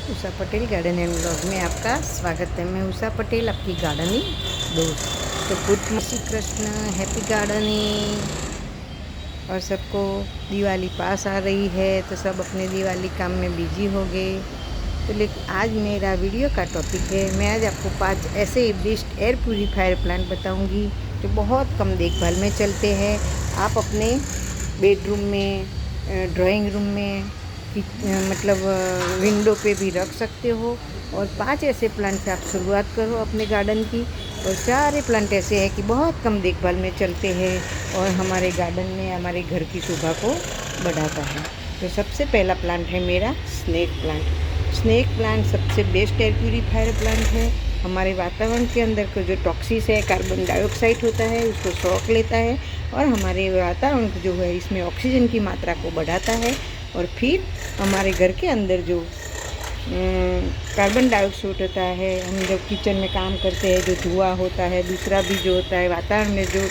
Usha Patel garden and blog में आपका स्वागत है। मैं उषा पटेल, आपकी गार्डनिंग दोस्त। तो good Shri Krishna, happy gardening. और सबको दिवाली पास आ रही है तो सब अपने दिवाली काम में बिजी हो गए। तो लेकिन आज मेरा वीडियो का टॉपिक है, मैं आज आपको 5 ऐसे बेस्ट एयर प्यूरीफायर प्लांट बताऊंगी जो बहुत कम देखभाल में चलते हैं। आप अपने बेडरूम में, ड्राइंग रूम में, मतलब विंडो पे भी रख सकते हो। और 5 ऐसे प्लांट से आप शुरुआत करो अपने गार्डन की। और सारे प्लांट ऐसे हैं कि बहुत कम देखभाल में चलते हैं और हमारे गार्डन में हमारे घर की शोभा को बढ़ाता है। तो सबसे पहला प्लांट है मेरा स्नेक प्लांट। स्नेक प्लांट सबसे बेस्ट एयर प्यूरीफायर प्लांट है। हमारे वातावरण के अंदर को जो टॉक्सिस है, कार्बन डाइऑक्साइड होता है, उसको सोख लेता है और हमारे वातावरण को जो है इसमें ऑक्सीजन की मात्रा को बढ़ाता है। और फिर हमारे घर के अंदर जो कार्बन डाइऑक्साइड होता है, हम जब किचन में काम करते हैं जो धुआं होता है, दूसरा भी जो होता है वातावरण में जो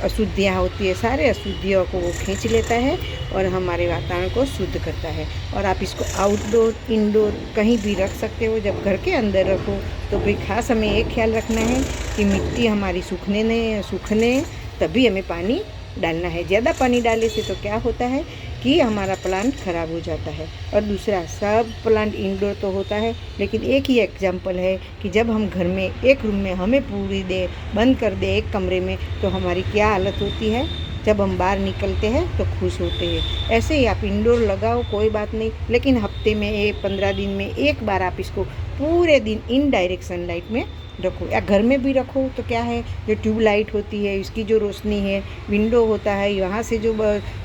अशुद्धियाँ होती है, सारे अशुद्धियों को वो खींच लेता है और हमारे वातावरण को शुद्ध करता है। और आप इसको आउटडोर, इंडोर कहीं भी रख सकते हो। जब घर के अंदर रखो तो भाई खास हमें एक ख्याल रखना है कि मिट्टी हमारी सूखने तभी हमें पानी डालना है। ज़्यादा पानी डालने से तो क्या होता है कि हमारा प्लांट ख़राब हो जाता है। और दूसरा, सब प्लांट इंडोर तो होता है, लेकिन एक ही एग्जाम्पल है कि जब हम घर में एक रूम में हमें पूरी दे बंद कर दे एक कमरे में, तो हमारी क्या हालत होती है। जब हम बाहर निकलते हैं तो खुश होते हैं। ऐसे ही आप इंडोर लगाओ, कोई बात नहीं, लेकिन हफ्ते में 15 दिन में एक बार आप इसको पूरे दिन इन डायरेक्ट सनलाइट में रखो। या घर में भी रखो तो क्या है, जो ट्यूबलाइट होती है इसकी जो रोशनी है, विंडो होता है यहाँ से जो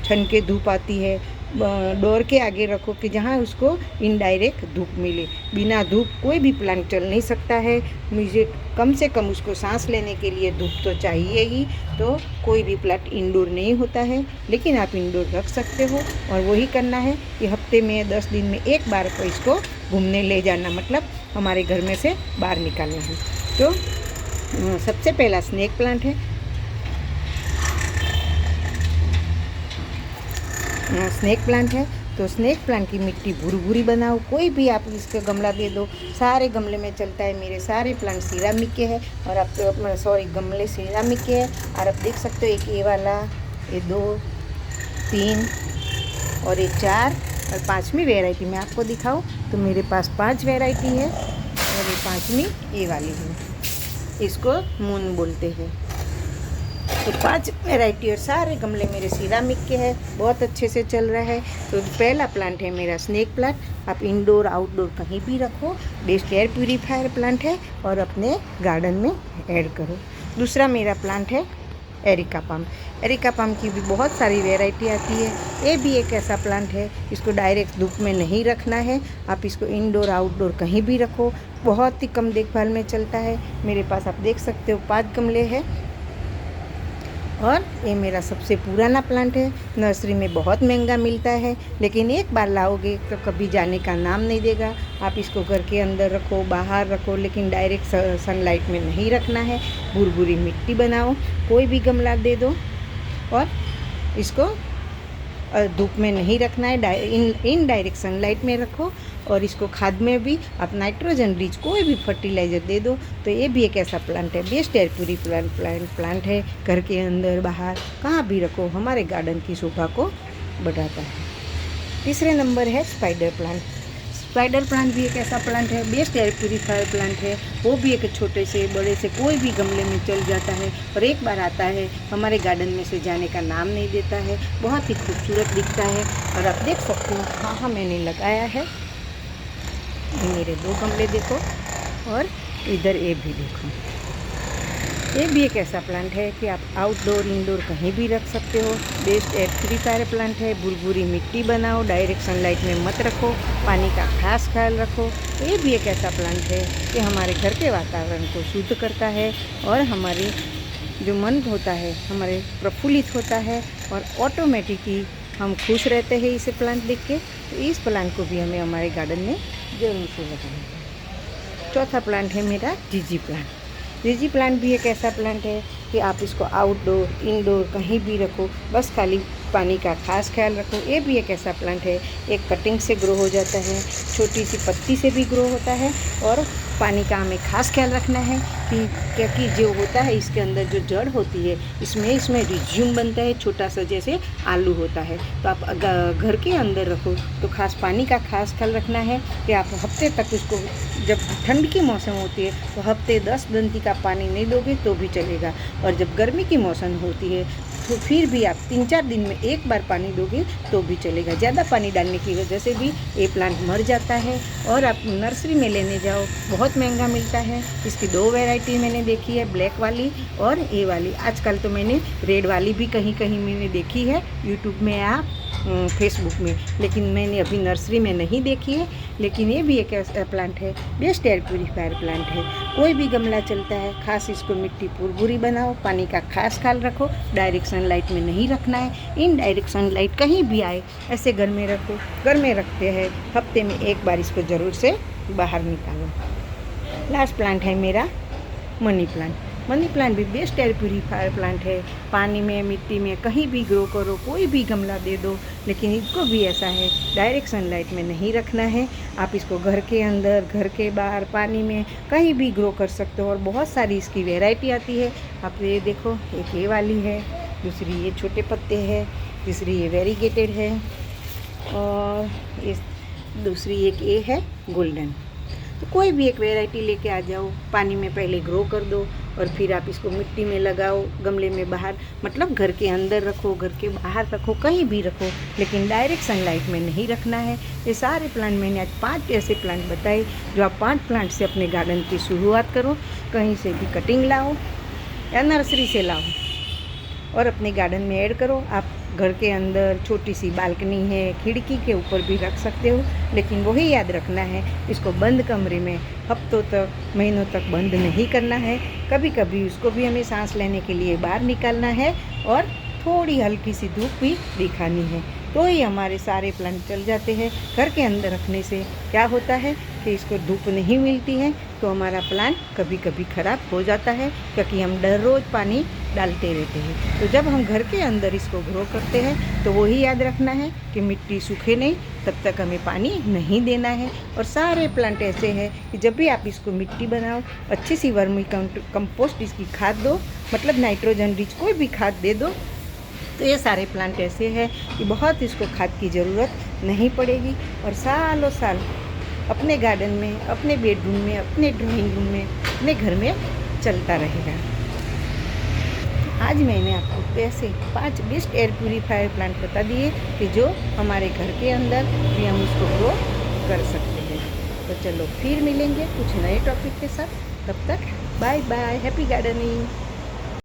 छन के धूप आती है, डोर के आगे रखो कि जहाँ उसको इनडायरेक्ट धूप मिले। बिना धूप कोई भी प्लांट चल नहीं सकता है। मुझे कम से कम उसको सांस लेने के लिए धूप तो चाहिए ही। तो कोई भी प्लांट इंडोर नहीं होता है, लेकिन आप इंडोर रख सकते हो। और वही करना है कि हफ्ते में 10 दिन में एक बार को इसको घूमने ले जाना, मतलब हमारे घर में से बाहर निकालना है। तो सबसे पहला स्नेक प्लांट है। स्नेक प्लांट है तो स्नेक प्लांट की मिट्टी भूरी बनाओ। कोई भी आप इसका गमला दे दो, सारे गमले में चलता है। मेरे सारे प्लांट सिरामिक के हैं और आप तो गमले सिरामिक के हैं। और आप देख सकते हो, एक ये वाला, ये 2, 3 और ये 4 और 5वीं वेराइटी मैं आपको दिखाऊं तो मेरे पास 5 वेराइटी है और ये 5वीं ये वाली है। इसको मून बोलते हैं। तो 5 वेराइटी और सारे गमले मेरे सिरामिक के हैं, बहुत अच्छे से चल रहा है। तो पहला प्लांट है मेरा स्नेक प्लांट। आप इंडोर आउटडोर कहीं भी रखो, बेस्ट एयर प्यूरीफायर प्लांट है और अपने गार्डन में ऐड करो। दूसरा मेरा प्लांट है एरिका पाम। एरिका पाम की भी बहुत सारी वैरायटी आती है। ये भी एक ऐसा प्लांट है, इसको डायरेक्ट धूप में नहीं रखना है। आप इसको इंडोर आउटडोर कहीं भी रखो, बहुत ही कम देखभाल में चलता है। मेरे पास आप देख सकते हो 5 गमले हैं और ये मेरा सबसे पुराना प्लांट है। नर्सरी में बहुत महंगा मिलता है, लेकिन एक बार लाओगे तो कभी जाने का नाम नहीं देगा। आप इसको घर के अंदर रखो, बाहर रखो, लेकिन डायरेक्ट सनलाइट में नहीं रखना है। भूरी मिट्टी बनाओ, कोई भी गमला दे दो और इसको धूप में नहीं रखना है, इन डायरेक्ट सनलाइट में रखो। और इसको खाद में भी आप नाइट्रोजन रिच कोई भी फर्टिलाइज़र दे दो। तो ये भी एक ऐसा प्लांट है, बेस्ट एयर प्यूरी प्लांट है। घर के अंदर बाहर कहाँ भी रखो, हमारे गार्डन की शोभा को बढ़ाता है। तीसरे नंबर है स्पाइडर प्लांट। स्पाइडर प्लांट भी एक ऐसा प्लांट है, बेस्ट एयर प्यूरीफायर प्लांट है। वो भी एक छोटे से बड़े से कोई भी गमले में चल जाता है और एक बार आता है, हमारे गार्डन में से जाने का नाम नहीं देता है। बहुत ही खूबसूरत दिखता है और आप देख सकते हो, हाँ मैंने लगाया है। मेरे 2 गमले देखो और इधर ये भी देखो। ये भी एक ऐसा प्लांट है कि आप आउटडोर इंडोर कहीं भी रख सकते हो। बेस्ट एयर प्यूरीफायर प्लांट है। भूरी मिट्टी बनाओ, डायरेक्ट सनलाइट में मत रखो, पानी का खास ख्याल रखो। ये भी एक ऐसा प्लांट है कि हमारे घर के वातावरण को शुद्ध करता है और हमारी जो मन होता है हमारे प्रफुल्लित होता है और ऑटोमेटिकली हम खुश रहते हैं इसे प्लांट देख के। तो इस प्लांट को भी हमें हमारे गार्डन में ज़रूर से लगाना है। चौथा प्लांट है मेरा जीजी प्लांट। जीजी प्लांट भी एक ऐसा प्लांट है कि आप इसको आउटडोर इंडोर कहीं भी रखो, बस खाली पानी का खास ख्याल रखो। ये भी एक ऐसा प्लांट है, एक कटिंग से ग्रो हो जाता है, छोटी सी पत्ती से भी ग्रो होता है। और पानी का हमें खास ख्याल रखना है कि क्योंकि जो होता है इसके अंदर जो जड़ होती है इसमें रिज्यूम बनता है, छोटा सा जैसे आलू होता है। तो आप घर के अंदर रखो तो खास पानी का खास ख्याल रखना है कि आप हफ्ते तक उसको, जब ठंड की मौसम होती है तो हफ्ते 10 दिन का पानी नहीं दोगे तो भी चलेगा, और जब गर्मी की मौसम होती है तो फिर भी आप 3-4 दिन में एक बार पानी दोगे तो भी चलेगा। ज़्यादा पानी डालने की वजह से भी ये प्लांट मर जाता है। और आप नर्सरी में लेने जाओ, बहुत महंगा मिलता है। इसकी 2 वैरायटी मैंने देखी है, ब्लैक वाली और ये वाली। आजकल तो मैंने रेड वाली भी कहीं कहीं मैंने देखी है, यूट्यूब में या फेसबुक में, लेकिन मैंने अभी नर्सरी में नहीं देखी है। लेकिन ये भी एक ऐसा प्लांट है, बेस्ट एयर प्यूरीफायर प्लांट है। कोई भी गमला चलता है, खास इसको मिट्टी भुरभुरी बनाओ, पानी का खास ख्याल रखो, डायरेक्ट सनलाइट में नहीं रखना है। इनडायरेक्ट सनलाइट कहीं भी आए ऐसे घर में रखो। घर में रखते हैं हफ्ते में एक बार इसको ज़रूर से बाहर निकालो। लास्ट प्लांट है मेरा मनी प्लांट। मनी प्लांट भी बेस्ट एयर प्यूरीफायर प्लांट है। पानी में, मिट्टी में कहीं भी ग्रो करो, कोई भी गमला दे दो, लेकिन इसको भी ऐसा है डायरेक्ट सनलाइट में नहीं रखना है। आप इसको घर के अंदर, घर के बाहर, पानी में कहीं भी ग्रो कर सकते हो। और बहुत सारी इसकी वैरायटी आती है। आप ये देखो, एक ये वाली है, दूसरी ये छोटे पत्ते है, तीसरी ये वेरीगेटेड है, और इस दूसरी एक ये है गोल्डन। तो कोई भी एक वैरायटी लेके आ जाओ, पानी में पहले ग्रो कर दो और फिर आप इसको मिट्टी में लगाओ, गमले में बाहर, मतलब घर के अंदर रखो, घर के बाहर रखो, कहीं भी रखो, लेकिन डायरेक्ट सनलाइट में नहीं रखना है। ये सारे प्लांट मैंने आज 5 ऐसे प्लांट बताए जो आप 5 प्लांट से अपने गार्डन की शुरुआत करो। कहीं से भी कटिंग लाओ या नर्सरी से लाओ और अपने गार्डन में ऐड करो। आप घर के अंदर छोटी सी बालकनी है, खिड़की के ऊपर भी रख सकते हो, लेकिन वही याद रखना है, इसको बंद कमरे में हफ्तों तक, महीनों तक बंद नहीं करना है। कभी कभी उसको भी हमें सांस लेने के लिए बाहर निकालना है और थोड़ी हल्की सी धूप भी दिखानी है, तो ही हमारे सारे प्लांट चल जाते हैं। घर के अंदर रखने से क्या होता है कि इसको धूप नहीं मिलती है तो हमारा प्लांट कभी कभी ख़राब हो जाता है, क्योंकि हम रोज़ पानी डालते रहते हैं। तो जब हम घर के अंदर इसको ग्रो करते हैं तो वही याद रखना है कि मिट्टी सूखे नहीं तब तक हमें पानी नहीं देना है। और सारे प्लांट ऐसे हैं कि जब भी आप इसको मिट्टी बनाओ, अच्छी सी वर्मी कंपोस्ट इसकी खाद दो, मतलब नाइट्रोजन रिच कोई भी खाद दे दो। तो ये सारे प्लांट ऐसे हैं कि बहुत इसको खाद की ज़रूरत नहीं पड़ेगी और सालों साल अपने गार्डन में, अपने बेडरूम में, अपने ड्राइंग रूम में, अपने घर में चलता रहेगा। आज मैंने आपको ऐसे 5 बेस्ट एयर प्यूरीफायर प्लांट बता दिए कि जो हमारे घर के अंदर भी हम उसको ग्रो कर सकते हैं। तो चलो फिर मिलेंगे कुछ नए टॉपिक के साथ। तब तक बाय बाय, हैप्पी गार्डनिंग।